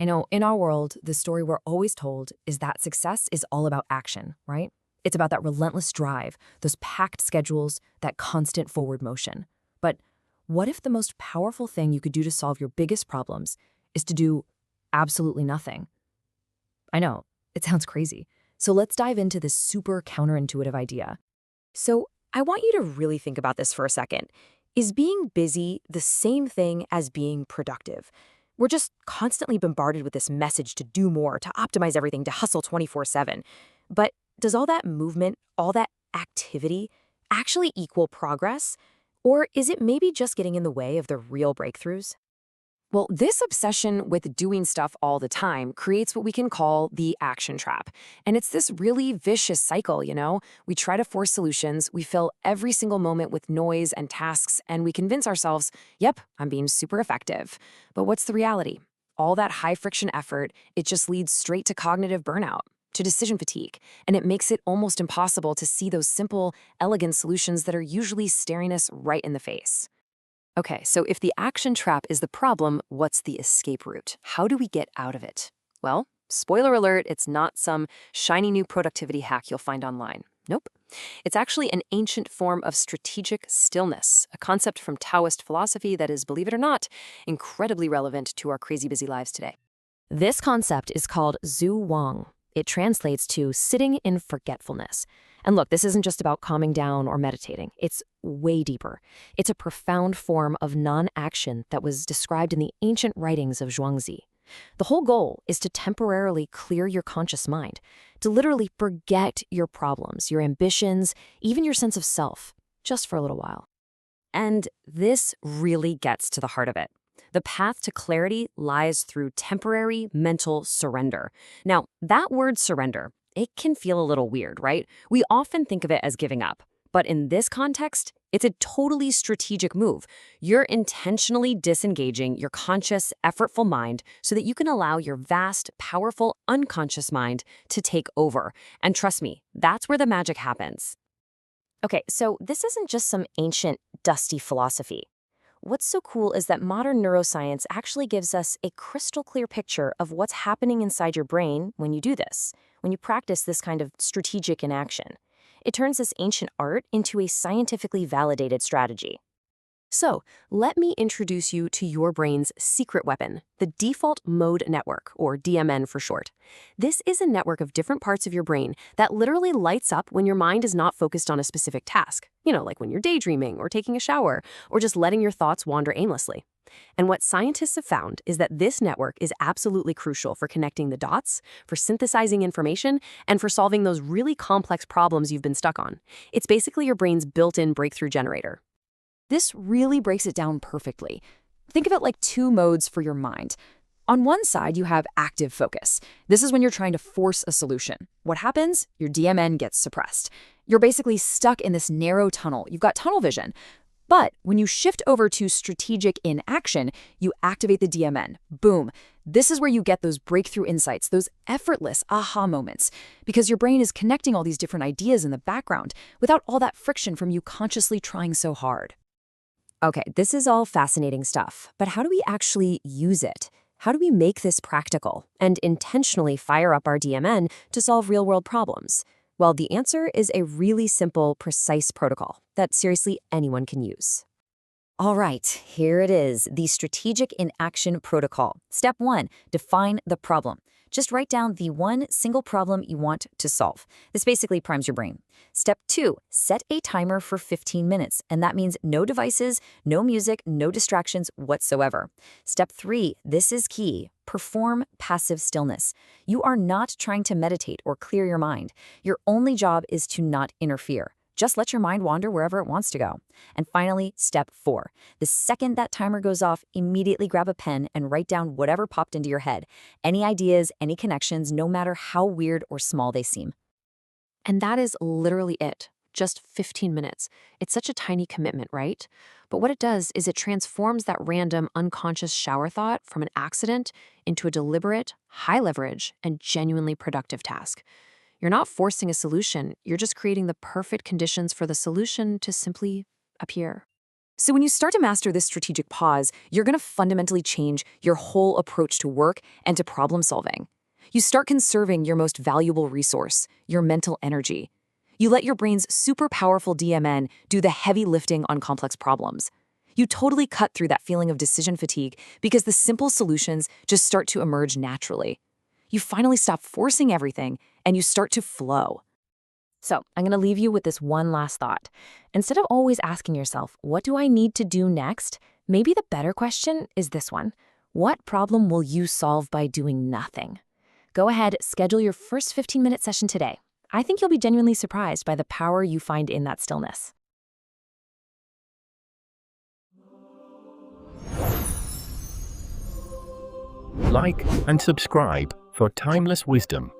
I know in our world, the story we're always told is that success is all about action, right? It's about that relentless drive, those packed schedules, that constant forward motion. But what if the most powerful thing you could do to solve your biggest problems is to do absolutely nothing? I know, it sounds crazy. So let's dive into this super counterintuitive idea. So I want you to really think about this for a second. Is being busy the same thing as being productive? We're just constantly bombarded with this message to do more, to optimize everything, to hustle 24/7. But does all that movement, all that activity, actually equal progress? Or is it maybe just getting in the way of the real breakthroughs? Well, this obsession with doing stuff all the time creates what we can call the action trap. And it's this really vicious cycle, you know? We try to force solutions, we fill every single moment with noise and tasks, and we convince ourselves, yep, I'm being super effective. But what's the reality? All that high friction effort, it just leads straight to cognitive burnout, to decision fatigue, and it makes it almost impossible to see those simple, elegant solutions that are usually staring us right in the face. Okay, so if the action trap is the problem, what's the escape route? How do we get out of it? Well, spoiler alert, it's not some shiny new productivity hack you'll find online. Nope. It's actually an ancient form of strategic stillness, a concept from Taoist philosophy that is, believe it or not, incredibly relevant to our crazy busy lives today. This concept is called Zhu Wang. It translates to sitting in forgetfulness. And look, this isn't just about calming down or meditating. It's way deeper. It's a profound form of non-action that was described in the ancient writings of Zhuangzi. The whole goal is to temporarily clear your conscious mind, to literally forget your problems, your ambitions, even your sense of self, just for a little while. And this really gets to the heart of it. The path to clarity lies through temporary mental surrender. Now, that word surrender, it can feel a little weird, right? We often think of it as giving up. But in this context, it's a totally strategic move. You're intentionally disengaging your conscious, effortful mind so that you can allow your vast, powerful, unconscious mind to take over. And trust me, that's where the magic happens. Okay, so this isn't just some ancient, dusty philosophy. What's so cool is that modern neuroscience actually gives us a crystal clear picture of what's happening inside your brain when you do this, when you practice this kind of strategic inaction. It turns this ancient art into a scientifically validated strategy. So, let me introduce you to your brain's secret weapon, the default mode network, or DMN for short. This is a network of different parts of your brain that literally lights up when your mind is not focused on a specific task. You know, like when you're daydreaming or taking a shower or just letting your thoughts wander aimlessly. And what scientists have found is that this network is absolutely crucial for connecting the dots, for synthesizing information, and for solving those really complex problems you've been stuck on. It's basically your brain's built-in breakthrough generator. This really breaks it down perfectly. Think of it like two modes for your mind. On one side, you have active focus. This is when you're trying to force a solution. What happens? Your DMN gets suppressed. You're basically stuck in this narrow tunnel. You've got tunnel vision. But when you shift over to strategic inaction, you activate the DMN. Boom. This is where you get those breakthrough insights, those effortless aha moments, because your brain is connecting all these different ideas in the background without all that friction from you consciously trying so hard. Okay, this is all fascinating stuff, but how do we actually use it? How do we make this practical and intentionally fire up our DMN to solve real-world problems? Well, the answer is a really simple, precise protocol that seriously anyone can use. All right, here it is, the Strategic Inaction Protocol. Step 1, define the problem. Just write down the one single problem you want to solve. This basically primes your brain. Step 2, set a timer for 15 minutes, and that means no devices, no music, no distractions whatsoever. Step 3, this is key. Perform passive stillness. You are not trying to meditate or clear your mind. Your only job is to not interfere. Just let your mind wander wherever it wants to go. And finally, step 4. The second that timer goes off, immediately grab a pen and write down whatever popped into your head. Any ideas, any connections, no matter how weird or small they seem. And that is literally it. Just 15 minutes. It's such a tiny commitment, right? But what it does is it transforms that random unconscious shower thought from an accident into a deliberate, high leverage, and genuinely productive task. You're not forcing a solution, you're just creating the perfect conditions for the solution to simply appear. So when you start to master this strategic pause, you're going to fundamentally change your whole approach to work and to problem solving. You start conserving your most valuable resource, your mental energy. You let your brain's super powerful DMN do the heavy lifting on complex problems. You totally cut through that feeling of decision fatigue because the simple solutions just start to emerge naturally. You finally stop forcing everything and you start to flow. So I'm going to leave you with this one last thought. Instead of always asking yourself, what do I need to do next? Maybe the better question is this one. What problem will you solve by doing nothing? Go ahead, schedule your first 15-minute session today. I think you'll be genuinely surprised by the power you find in that stillness. Like and subscribe for timeless wisdom.